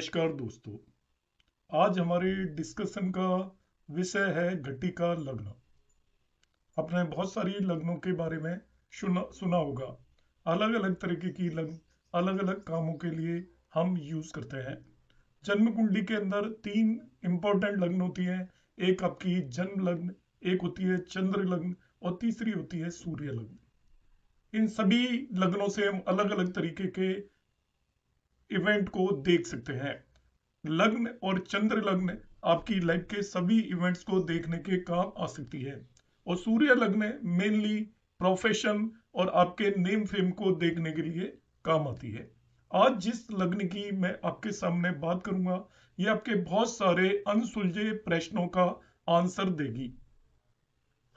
नमस्कार दोस्तों। आज हमारे डिस्कशन का विषय है घटिका लग्न। आपने बहुत सारी लग्नों के बारे में सुना होगा। अलग अलग तरीके की लग्न अलग अलग कामों के लिए हम यूज करते हैं। जन्म कुंडली के अंदर तीन इंपॉर्टेंट लग्न होती हैं। एक आपकी जन्म लग्न, एक होती है चंद्र लग्न और तीसरी होती है सूर्य लग्न। इन सभी लग्नों से हम अलग अलग तरीके के इवेंट को देख सकते हैं। लग्न और चंद्र लग्न आपकी लाइफ के सभी इवेंट्स को देखने के काम आ सकती है, और सूर्य लग्न मेनली प्रोफेशन और आपके नेम फेम को देखने के लिए काम आती है। आज जिस लग्न की मैं आपके सामने बात करूंगा, ये आपके बहुत सारे अनसुलझे प्रश्नों का आंसर देगी।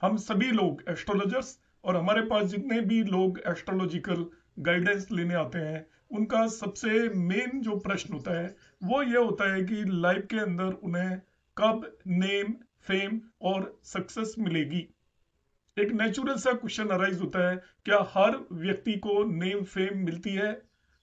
हम सभी लोग एस्ट्रोलॉजर्स, और हमारे पास जितने भी लोग एस्ट्रोलॉजिकल गाइडेंस लेने आते हैं, उनका सबसे मेन जो प्रश्न होता है वो ये होता है कि लाइफ के अंदर उन्हें कब नेम फेम और सक्सेस मिलेगी। एक नेचुरल सा क्वेश्चन अराइज होता है, क्या हर व्यक्ति को नेम फेम मिलती है?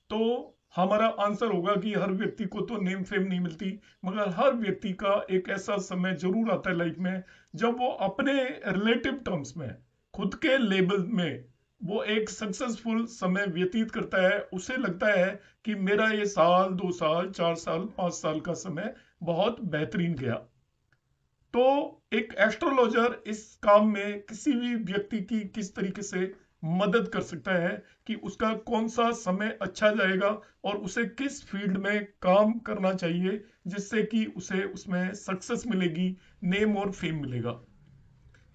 तो हमारा आंसर होगा कि हर व्यक्ति को तो नेम फेम नहीं मिलती, मगर हर व्यक्ति का एक ऐसा समय जरूर आता है लाइफ में जब वो अपने रिलेटिव टर्म्स में, खुद के लेवल में, वो एक सक्सेसफुल समय व्यतीत करता है। उसे लगता है कि मेरा ये साल, 2 साल, 4 साल, 5 साल का समय बहुत बेहतरीन गया। तो एक एस्ट्रोलॉजर इस काम में किसी भी व्यक्ति की किस तरीके से मदद कर सकता है कि उसका कौन सा समय अच्छा जाएगा और उसे किस फील्ड में काम करना चाहिए जिससे कि उसे उसमें सक्सेस मिलेगी, नेम और फेम मिलेगा।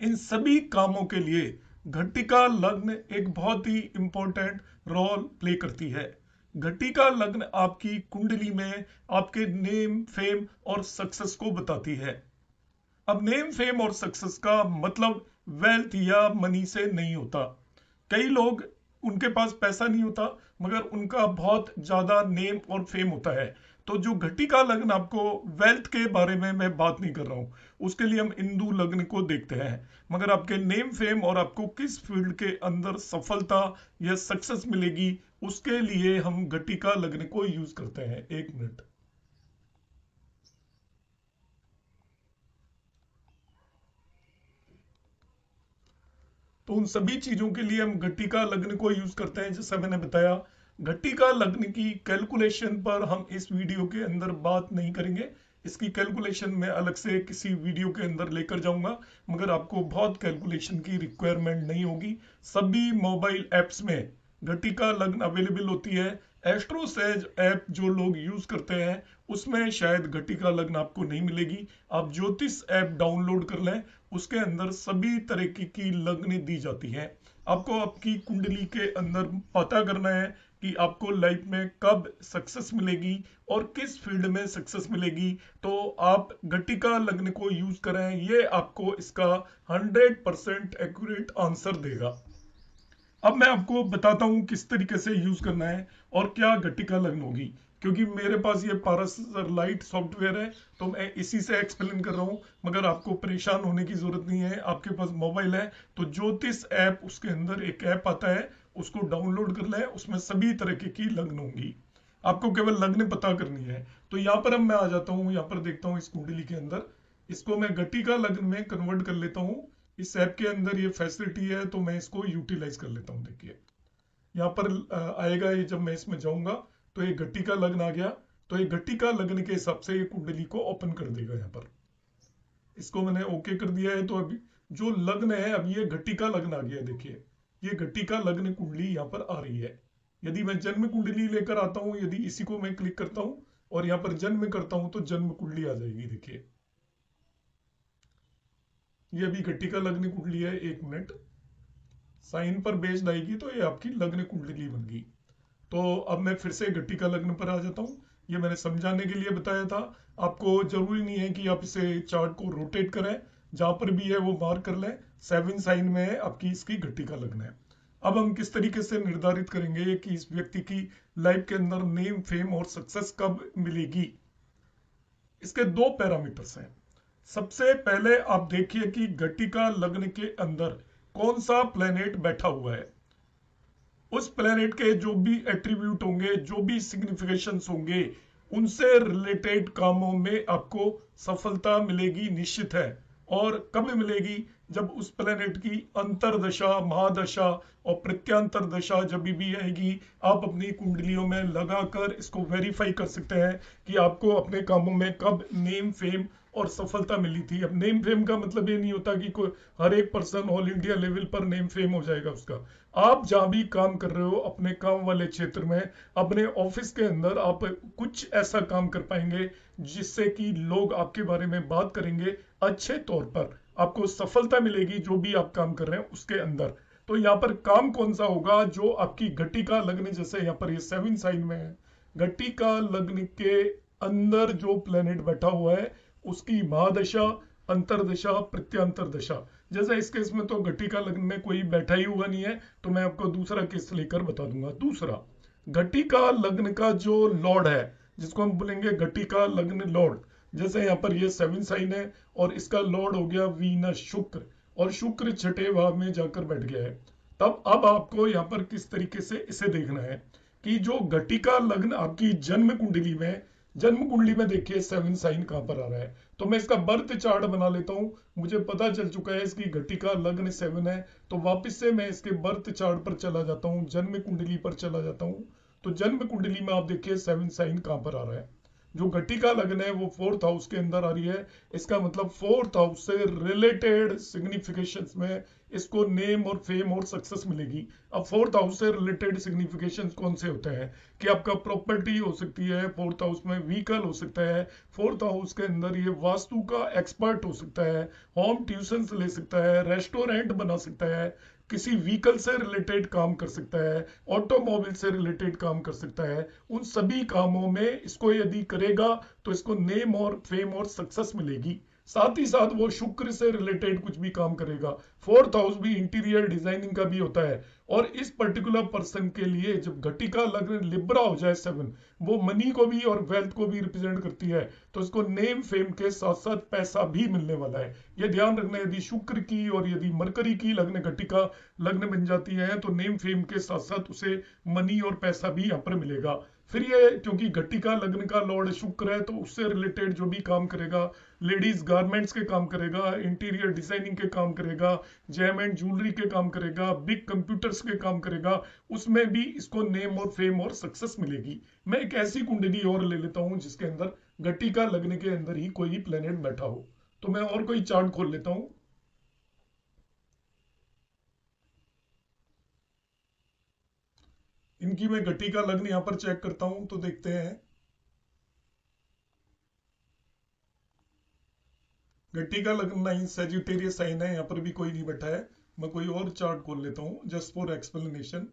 इन सभी कामों के लिए घटिका लग्न एक बहुत ही इंपॉर्टेंट रोल प्ले करती है। घटिका लग्न आपकी कुंडली में आपके नेम फेम और सक्सेस को बताती है। अब नेम फेम और सक्सेस का मतलब वेल्थ या मनी से नहीं होता। कई लोग, उनके पास पैसा नहीं होता मगर उनका बहुत ज्यादा नेम और फेम होता है। तो जो घटिका लग्न, आपको वेल्थ के बारे में मैं बात नहीं कर रहा हूं, उसके लिए हम हिंदू लग्न को देखते हैं। मगर आपके नेम फेम और आपको किस फील्ड के अंदर सफलता या सक्सेस मिलेगी, उसके लिए हम घटिका लग्न को यूज करते हैं। 1 मिनट। तो उन सभी चीजों के लिए हम घटिका लग्न को यूज करते हैं। जैसा मैंने बताया, घटिका लग्न की कैलकुलेशन पर हम इस वीडियो के अंदर बात नहीं करेंगे। इसकी कैलकुलेशन मैं अलग से किसी वीडियो के अंदर लेकर जाऊंगा, मगर आपको बहुत कैलकुलेशन की रिक्वायरमेंट नहीं होगी। सभी मोबाइल एप्स में घटिका लग्न अवेलेबल होती है। एस्ट्रोसेज ऐप जो लोग यूज करते हैं उसमें शायद घटिका लग्न आपको नहीं मिलेगी। आप ज्योतिष ऐप डाउनलोड कर लें, उसके अंदर सभी तरह की लग्न दी जाती हैं। आपको आपकी कुंडली के अंदर पता करना है कि आपको लाइफ में कब सक्सेस मिलेगी और किस फील्ड में सक्सेस मिलेगी। तो आप घटिका लग्न को यूज करें, ये आपको इसका 100% एक्यूरेट आंसर देगा। अब मैं आपको बताता हूं किस तरीके से यूज करना है और क्या घटिका लग्न होगी। क्योंकि मेरे पास ये पारसर लाइट सॉफ्टवेयर है, तो मैं इसी से एक्सप्लेन कर रहा हूं। मगर आपको परेशान होने की जरूरत नहीं है। आपके पास मोबाइल है तो ज्योतिष ऐप, उसके अंदर एक ऐप आता है, उसको डाउनलोड कर लें। उसमें सभी तरह की लग्न होंगी, आपको केवल लग्न पता करनी है। तो यहाँ पर अब मैं आ जाता हूँ, यहाँ पर देखता हूँ इस कुंडली के अंदर, इसको मैं घटिका लग्न में कन्वर्ट कर लेता हूँ। इस ऐप के अंदर ये फैसिलिटी है तो मैं इसको यूटिलाइज कर लेता हूँ। देखिए यहाँ पर आएगा ये, जब मैं इसमें जाऊंगा तो ये घटिका लग्न आ गया। तो ये घटिका लग्न के हिसाब से ये कुंडली को ओपन कर देगा। यहाँ पर इसको मैंने ओके कर दिया है। तो अभी जो लग्न है, अब ये घटिका लग्न आ गया। देखिए ये घटिका लग्न कुंडली यहाँ पर आ रही है। यदि मैं जन्म कुंडली लेकर आता हूँ, यदि इसी को मैं क्लिक करता हूँ और यहाँ पर जन्म करता हूँ, तो जन्म कुंडली आ जाएगी। देखिए ये अभी घटिका लग्न कुंडली है। 1 मिनट, साइन पर बेस्ड आएगी तो ये आपकी लग्न कुंडली बन गई। तो अब मैं फिर से घटिका लग्न पर आ जाता हूँ। ये मैंने समझाने के लिए बताया था। आपको जरूरी नहीं है कि आप इसे चार्ट को रोटेट करें, जहां पर भी है वो मार्क कर लें। 7 साइन में है आपकी इसकी घटिका लग्न है। अब हम किस तरीके से निर्धारित करेंगे कि इस व्यक्ति की लाइफ के अंदर नेम फेम और सक्सेस कब मिलेगी। इसके दो पैरामीटर्स हैं। सबसे पहले आप देखिए कि घटिका लग्न के अंदर कौन सा प्लेनेट बैठा हुआ है। उस प्लेनेट के जो भी एट्रीब्यूट होंगे, जो भी सिग्निफिकेशंस होंगे, उनसे रिलेटेड कामों में आपको सफलता मिलेगी, निश्चित है। और कब मिलेगी? जब उस प्लेनेट की अंतरदशा, महादशा और प्रत्यांतर दशा जब भी आएगी, आप अपनी कुंडलियों में लगाकर इसको वेरीफाई कर सकते हैं कि आपको अपने कामों में कब नेम फेम और सफलता मिली थी। अब नेम फेम का मतलब ये नहीं होता कि कोई हर एक पर्सन ऑल इंडिया लेवल पर नेम फेम हो जाएगा उसका। आप जहां भी काम कर रहे हो अपने काम वाले क्षेत्र में, अपने ऑफिस के अंदर आप कुछ ऐसा काम कर पाएंगे जिससे कि लोग आपके बारे में बात करेंगे अच्छे तौर पर, आपको सफलता मिलेगी जो भी आप काम कर रहे हैं उसके अंदर। तो यहाँ पर काम कौन सा होगा? जो आपकी घटिका लग्न, जैसे यहाँ पर ये 7 साइन में है, घटिका लग्न के अंदर जो प्लेनेट बैठा हुआ है उसकी महादशा, अंतरदशा, प्रत्यांतर दशा। जैसे इस केस में तो घटिका लग्न में कोई बैठा ही हुआ नहीं है, तो मैं आपको दूसरा केस लेकर बता दूंगा। दूसरा, घटिका लग्न का जो लॉर्ड है, जिसको हम बोलेंगे घटिका लग्न लॉर्ड, जैसे यहाँ पर ये 7 साइन है और इसका लॉर्ड हो गया वीनस, शुक्र, और शुक्र छठे भाव में जाकर बैठ गया है। तब अब आपको यहाँ पर किस तरीके से इसे देखना है कि जो घटिका लग्न आपकी जन्म कुंडली में, जन्म कुंडली में देखिए 7 साइन कहां पर आ रहा है। तो मैं इसका बर्थ चार्ट बना लेता हूं, मुझे पता चल चुका है इसकी घटिका लग्न 7 है। तो वापस से मैं इसके बर्थ चार्ट पर चला जाता हूं, जन्म कुंडली पर चला जाता हूं। तो जन्म कुंडली में आप देखिए 7 साइन कहां पर आ रहा है। जो घटिका लग्न है वो 4th हाउस के अंदर आ रही है। इसका मतलब 4th हाउस से रिलेटेड सिग्निफिकेशंस में इसको नेम और फेम और सक्सेस मिलेगी। अब 4th हाउस से रिलेटेड सिग्निफिकेशंस कौन से होते हैं कि आपका प्रॉपर्टी हो सकती है, 4th हाउस में व्हीकल हो सकता है, 4th हाउस के अंदर ये वास्तु का एक्सपर्ट हो सकता है, होम ट्यूशंस ले सकता है, रेस्टोरेंट बना सकता है, किसी व्हीकल से रिलेटेड काम कर सकता है, ऑटोमोबाइल से रिलेटेड काम कर सकता है। उन सभी कामों में इसको यदि करेगा तो इसको नेम और फेम और सक्सेस मिलेगी। साथ ही साथ वो शुक्र से रिलेटेड कुछ भी काम करेगा। 4th हाउस भी इंटीरियर डिजाइनिंग का भी होता है। और इस पर्टिकुलर पर्सन के लिए जब घटिका लग्न लिब्रा हो जाए 7, वो मनी को भी और वेल्थ को भी रिप्रेजेंट करती है, तो इसको नेम फेम के साथ साथ पैसा भी मिलने वाला है। ये ध्यान रखना, यदि शुक्र की और यदि मरकरी की लग्न घटिका लग्न बन जाती है तो नेम फेम के साथ साथ उसे मनी और पैसा भी यहाँ पर मिलेगा। फिर ये क्योंकि घटिका लग्न का लॉर्ड शुक्र है तो उससे रिलेटेड जो भी काम करेगा, लेडीज गारमेंट्स के काम करेगा, इंटीरियर डिजाइनिंग के काम करेगा, जेम एंड ज्वेलरी के काम करेगा, बिग कंप्यूटर्स के काम करेगा, उसमें भी इसको नेम और फेम और सक्सेस मिलेगी। मैं एक ऐसी कुंडली और ले लेता हूं जिसके अंदर घटिका लग्न के अंदर ही कोई प्लेनेट बैठा हो। तो मैं और कोई चार्ट खोल लेता हूं। इनकी मैं घटिका लग्न यहां पर चेक करता हूं तो देखते हैं। घटिका लग्न 9 सेजिटेरियस साइन है, यहाँ पर भी कोई नहीं बैठा है। मैं कोई और चार्ट खोल लेता हूं जस्ट फॉर एक्सप्लेनेशन।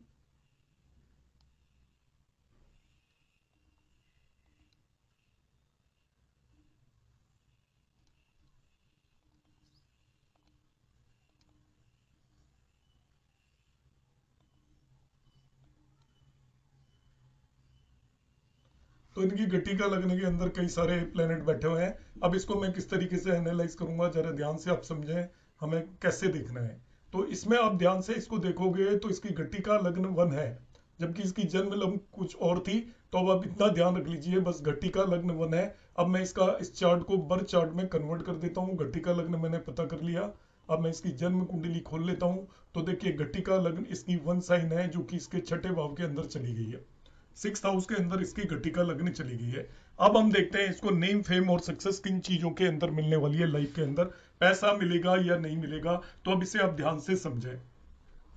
तो इनकी घटिका लगने के अंदर कई सारे प्लेनेट बैठे हुए हैं। अब इसको मैं किस तरीके से एनालाइज करूंगा, जरा ध्यान से आप समझें हमें कैसे देखना है। तो इसमें आप ध्यान से इसको देखोगे तो इसकी घटिका लग्न 1 है, जबकि इसकी जन्म लग्न कुछ और थी। तो अब आप इतना ध्यान रख लीजिए, बस घटिका लग्न 1 है। अब मैं इसका इस चार्ट को बर्थ चार्ट में कन्वर्ट कर देता हूँ। घटिका लग्न मैंने पता कर लिया। अब मैं इसकी जन्म कुंडली खोल लेता हूँ। तो देखिए घटिका लग्न इसकी 1 साइन है जो कि इसके छठे भाव के अंदर चली गई है। 6th हाउस के अंदर इसकी घटिका लगने चली गई है। अब हम देखते हैं इसको नेम फेम और सक्सेस किन चीजों के अंदर मिलने वाली है, लाइफ के अंदर पैसा मिलेगा या नहीं मिलेगा। तो अब इसे आप ध्यान से समझें।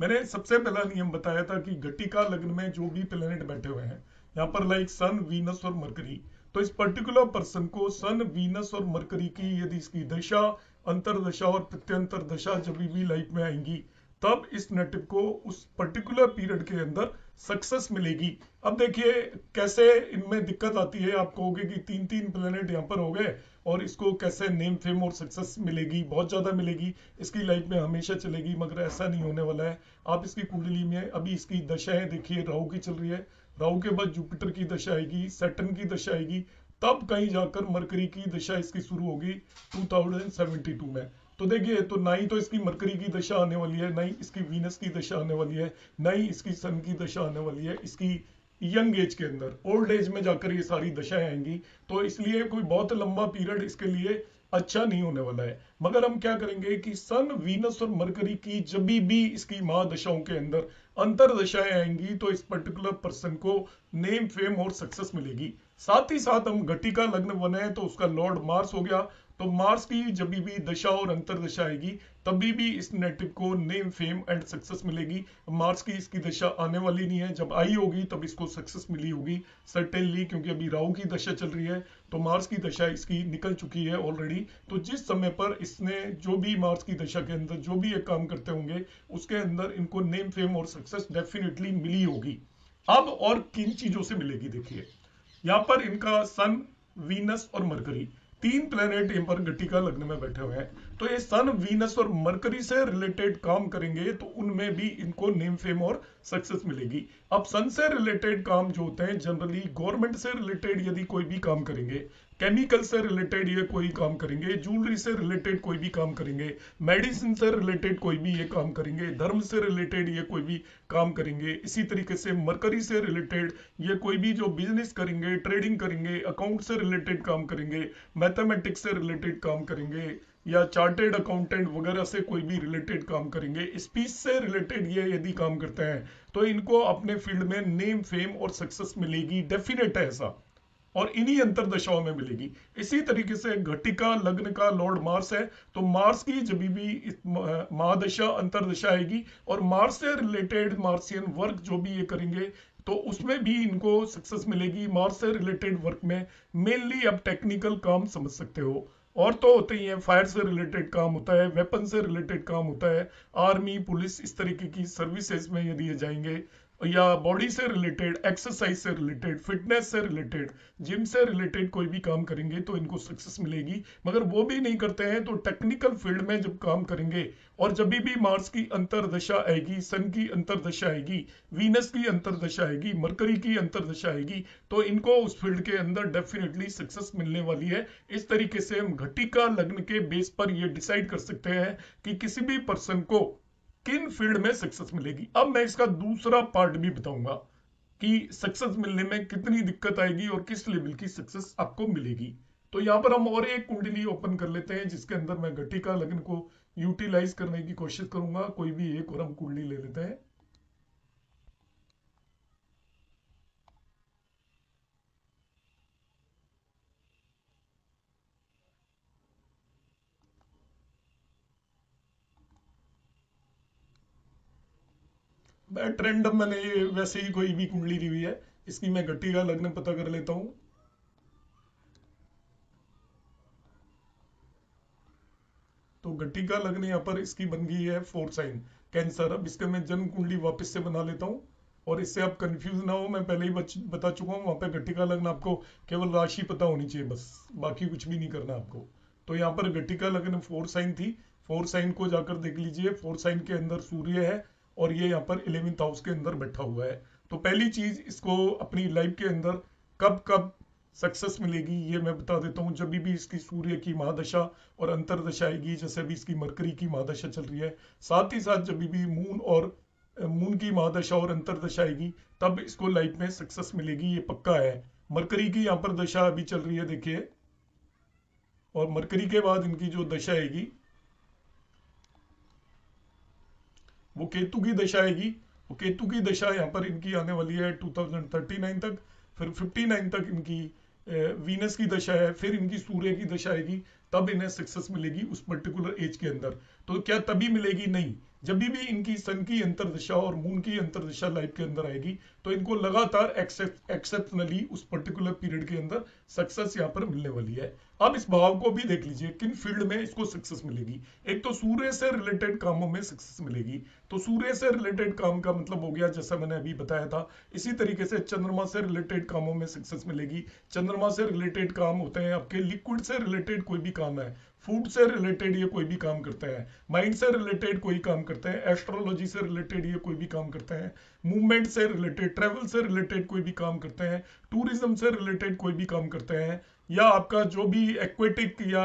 मैंने सबसे पहला नियम बताया था कि घटिका लग्न में जो भी प्लेनेट बैठे हुए हैं, यहाँ पर लाइक सन, वीनस और मरकरी, तो इस पर्टिकुलर पर्सन को सन, वीनस और मरकरी की यदि इसकी दशा, अंतरदशा और प्रत्यंतर दशा जब भी लाइफ में आएंगी, तब इस नेटिव को उस पर्टिकुलर पीरियड के अंदर सक्सेस मिलेगी। अब देखिए कैसे इनमें दिक्कत आती है। आप कहोगे कि 3 3 प्लेनेट यहाँ पर हो गए और इसको कैसे नेम फेम और सक्सेस मिलेगी, बहुत ज्यादा मिलेगी, इसकी लाइफ में हमेशा चलेगी। मगर ऐसा नहीं होने वाला है। आप इसकी कुंडली में अभी इसकी दशाएं देखिए, राहु की चल रही है, राहु के बाद जुपिटर की दशा आएगी, सैटर्न की दशा आएगी, तब कहीं जाकर मरकरी की दशा इसकी शुरू होगी 2072 में। तो देखिए, तो ना ही तो इसकी मरकरी की दशा आने वाली है, ना ही इसकी वीनस की दशा आने वाली है, ना ही इसकी सन की दशा आने वाली है। इसकी यंग एज के अंदर, ओल्ड एज में जाकर ये सारी दशाएं आएंगी। तो इसलिए कोई बहुत लंबा पीरियड इसके लिए अच्छा नहीं होने वाला है। मगर हम क्या करेंगे कि सन, वीनस और मरकरी की जब भी इसकी महादशाओं के अंदर अंतर दशाएं आएंगी तो इस पर्टिकुलर पर्सन को नेम, फेम और सक्सेस मिलेगी। साथ ही साथ हम घटिका लग्न बनाए तो उसका लॉर्ड मार्स हो गया, तो मार्स की जब भी दशा और अंतर दशा आएगी तभी भी इस नेटिव को नेम, फेम एंड सक्सेस मिलेगी। मार्स की इसकी दशा आने वाली नहीं है, जब आई होगी तब इसको सक्सेस मिली होगी सर्टेनली, क्योंकि अभी राहु की दशा चल रही है। तो मार्स की दशा इसकी निकल चुकी है ऑलरेडी। तो जिस समय पर इसने जो भी मार्स की दशा के अंदर जो भी ये काम करते होंगे उसके अंदर इनको नेम, फेम और सक्सेस डेफिनेटली मिली होगी। अब और किन चीजों से मिलेगी देखिए, यहाँ पर इनका सन, वीनस और मरकरी, तीन प्लेनेट यहाँ पर घटिका लग्न में बैठे हुए हैं। तो ये सन, वीनस और मरकरी से रिलेटेड काम करेंगे तो उनमें भी इनको नेम, फेम और सक्सेस मिलेगी। अब सन से रिलेटेड काम जो होते हैं जनरली गवर्नमेंट से रिलेटेड यदि कोई भी काम करेंगे, केमिकल से रिलेटेड ये कोई काम करेंगे, ज्वेलरी से रिलेटेड कोई भी काम करेंगे, मेडिसिन से रिलेटेड कोई भी ये काम करेंगे, धर्म से रिलेटेड ये कोई भी काम करेंगे। इसी तरीके से मरकरी से रिलेटेड ये कोई भी जो बिजनेस करेंगे, ट्रेडिंग करेंगे, अकाउंट से रिलेटेड काम करेंगे, मैथमेटिक्स से रिलेटेड काम करेंगे, या चार्टेड अकाउंटेंट वगैरह से कोई भी रिलेटेड काम करेंगे, स्पीच से रिलेटेड ये यदि काम करते हैं तो इनको अपने फील्ड में नेम, फेम और सक्सेस मिलेगी, डेफिनेट है ऐसा, और इन्हीं अंतरदशाओं में मिलेगी। इसी तरीके से घटिका लग्न का लॉर्ड मार्स है, तो मार्स की जब भी महादशा, अंतरदशा आएगी और मार्स से रिलेटेड मार्सियन वर्क जो भी ये करेंगे तो उसमें भी इनको सक्सेस मिलेगी। मार्स से रिलेटेड वर्क में मेनली आप टेक्निकल काम समझ सकते हो, और तो होते ही है, फायर से रिलेटेड काम होता है, वेपन से रिलेटेड काम होता है, आर्मी, पुलिस, इस तरीके की सर्विसेज में यदि ये जाएंगे, या बॉडी से रिलेटेड, एक्सरसाइज से रिलेटेड, फिटनेस से रिलेटेड, जिम से रिलेटेड कोई भी काम करेंगे तो इनको सक्सेस मिलेगी। मगर वो भी नहीं करते हैं तो टेक्निकल फील्ड में जब काम करेंगे और जब भी मार्स की अंतरदशा आएगी, सन की अंतरदशा आएगी, वीनस की अंतरदशा आएगी, मरकरी की अंतरदशा आएगी, तो इनको उस फील्ड के अंदर डेफिनेटली सक्सेस मिलने वाली है। इस तरीके से हम घटिका लग्न के बेस पर ये डिसाइड कर सकते हैं कि किसी भी पर्सन को किन फील्ड में सक्सेस मिलेगी। अब मैं इसका दूसरा पार्ट भी बताऊंगा कि सक्सेस मिलने में कितनी दिक्कत आएगी और किस लेवल की सक्सेस आपको मिलेगी। तो यहाँ पर हम और एक कुंडली ओपन कर लेते हैं जिसके अंदर मैं घटिका लग्न को यूटिलाइज करने की कोशिश करूंगा। कोई भी एक और हम कुंडली ले लेते हैं। मैं ट्रेंड, मैंने ये वैसे ही कोई भी कुंडली ली हुई है, इसकी मैं घटिका लग्न पता कर लेता हूँ। तो घटिका लग्न यहाँ पर इसकी बन गई है फोर्थ साइन कैंसर। अब इसका मैं जन्म कुंडली वापस से बना लेता हूँ, और इससे आप कंफ्यूज ना हो, मैं पहले ही बता चुका हूँ। वहां पे घटिका लग्न आपको केवल राशि पता होनी चाहिए बस, बाकी कुछ भी नहीं करना आपको। तो यहाँ पर घटिका लग्न फोर्थ साइन थी, फोर्थ साइन को जाकर देख लीजिए। फोर्थ साइन के अंदर सूर्य है और ये यहाँ पर 11th हाउस के अंदर बैठा हुआ है। तो पहली चीज, इसको अपनी लाइफ के अंदर कब कब सक्सेस मिलेगी ये मैं बता देता हूँ। जब भी इसकी सूर्य की महादशा और अंतरदशा आएगी, जैसे अभी इसकी मरकरी की महादशा चल रही है, साथ ही साथ जब भी मून और मून की महादशा और अंतरदशा आएगी तब इसको लाइफ में सक्सेस मिलेगी, ये पक्का है। मरकरी की यहाँ पर दशा अभी चल रही है देखिए, और मरकरी के बाद इनकी जो दशा आएगी वो केतु की दशा आएगी। वो केतु की दशा यहाँ पर इनकी आने वाली है 2039 तक। फिर 59 तक इनकी वीनस की दशा है, फिर इनकी सूर्य की दशा आएगी, तब इन्हें सक्सेस मिलेगी उस पर्टिकुलर एज के अंदर। तो क्या तभी मिलेगी? नहीं, जब भी इनकी सन की अंतरदशा और मून की अंतरदशा लाइफ के अंदर आएगी तो इनको लगातार एक्सेप्शनली उस पर्टिकुलर पीरियड के अंदर सक्सेस यहाँ पर मिलने वाली है। अब इस भाव को भी देख लीजिए किन फील्ड में इसको सक्सेस मिलेगी। एक तो सूर्य से रिलेटेड कामों में सक्सेस मिलेगी, तो सूर्य से रिलेटेड काम का मतलब हो गया जैसा मैंने अभी बताया था। इसी तरीके से चंद्रमा से रिलेटेड कामों में सक्सेस मिलेगी। चंद्रमा से रिलेटेड काम होते हैं आपके लिक्विड से रिलेटेड कोई भी काम है, फूड से रिलेटेड ये कोई भी काम करते हैं, माइंड से रिलेटेड कोई काम करते हैं, एस्ट्रोलॉजी से रिलेटेड ये कोई भी काम करते हैं, मूवमेंट से रिलेटेड, ट्रेवल से रिलेटेड कोई भी काम करते हैं, टूरिज्म से रिलेटेड कोई भी काम करते हैं, या आपका जो भी एक्वेटिक या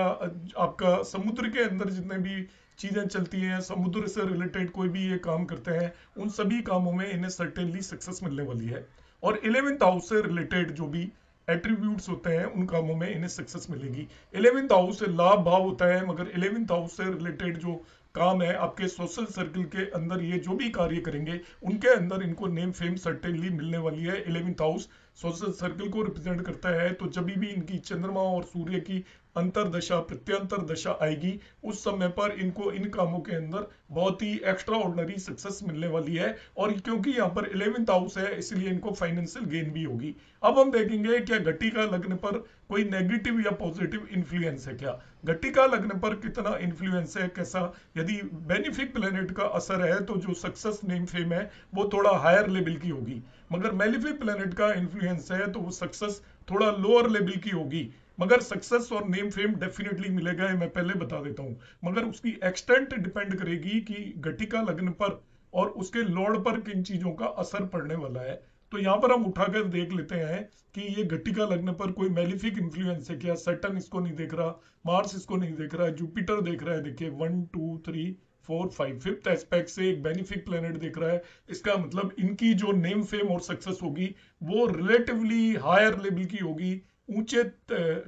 आपका समुद्र के अंदर जितने भी चीजें चलती हैं, समुद्र से रिलेटेड कोई भी ये काम करते हैं, उन सभी कामों में इन्हें सर्टेनली सक्सेस मिलने वाली है। और 11th हाउस से रिलेटेड जो भी एट्रीब्यूट्स होते हैं उन कामों में इन्हें सक्सेस मिलेगी। 11th हाउस से लाभ भाव होता है, मगर 11th हाउस से रिलेटेड जो काम है आपके सोशल सर्कल के अंदर, ये जो भी कार्य करेंगे उनके अंदर इनको नेम फेम सर्टेनली मिलने वाली है। 11th हाउस सोशल सर्कल को रिप्रेजेंट करता है, तो जब भी इनकी चंद्रमा और सूर्य की अंतरदशा प्रत्यंतर दशा आएगी उस समय पर इनको इन कामों के अंदर बहुत ही एक्स्ट्रा ऑर्डनरी सक्सेस मिलने वाली है। और क्योंकि यहाँ पर 11th हाउस है इसलिए इनको फाइनेंशियल गेन भी होगी। अब हम देखेंगे क्या घटिका लग्न पर कोई नेगेटिव या पॉजिटिव इन्फ्लुएंस है क्या, घटिका लग्न पर कितना इन्फ्लुएंस है, कैसा। यदि बेनिफिक प्लेनेट का असर है तो जो सक्सेस नेम फेम है वो थोड़ा हायर लेवल की होगी, मगर मेलिफिक प्लेनेट का इन्फ्लुएंस है तो वो सक्सेस थोड़ा लोअर लेवल की होगी। मगर सक्सेस और नेम फेम डेफिनेटली मिलेगा, मैं पहले बता देता हूं, मगर उसकी एक्सटेंट डिपेंड करेगी कि घटिका लग्न पर और उसके लॉर्ड पर किन चीजों का असर पड़ने वाला है। तो यहाँ पर हम उठाकर देख लेते हैं कि ये घटिका लग्न पर कोई मेलिफिक इन्फ्लुएंस है क्या। सैटर्न इसको नहीं देख रहा, मार्स इसको नहीं देख रहा है, जुपिटर देख रहा है, देखिए 1 2 3 4 5 फिफ्थ एस्पेक्ट से एक बेनिफिक प्लेनेट देख रहा है। इसका मतलब इनकी जो नेम फेम और सक्सेस होगी वो रिलेटिवली हायर लेवल की होगी, ऊंचे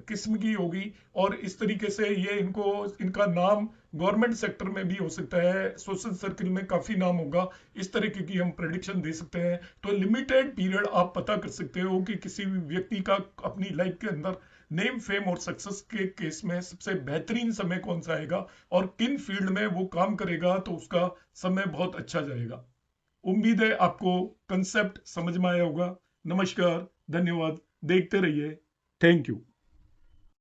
किस्म की होगी। और इस तरीके से ये इनको इनका नाम गवर्नमेंट सेक्टर में भी हो सकता है, सोशल सर्कल में काफी नाम होगा। इस तरीके की हम प्रेडिक्शन दे सकते हैं। तो लिमिटेड पीरियड आप पता कर सकते हो कि किसी भी व्यक्ति का अपनी लाइफ के अंदर नेम फेम और सक्सेस के केस में सबसे बेहतरीन समय कौन सा आएगा और किन फील्ड में वो काम करेगा, तो उसका समय बहुत अच्छा जाएगा। उम्मीद है आपको कंसेप्ट समझ में आया होगा। नमस्कार, धन्यवाद, देखते रहिए। Thank you.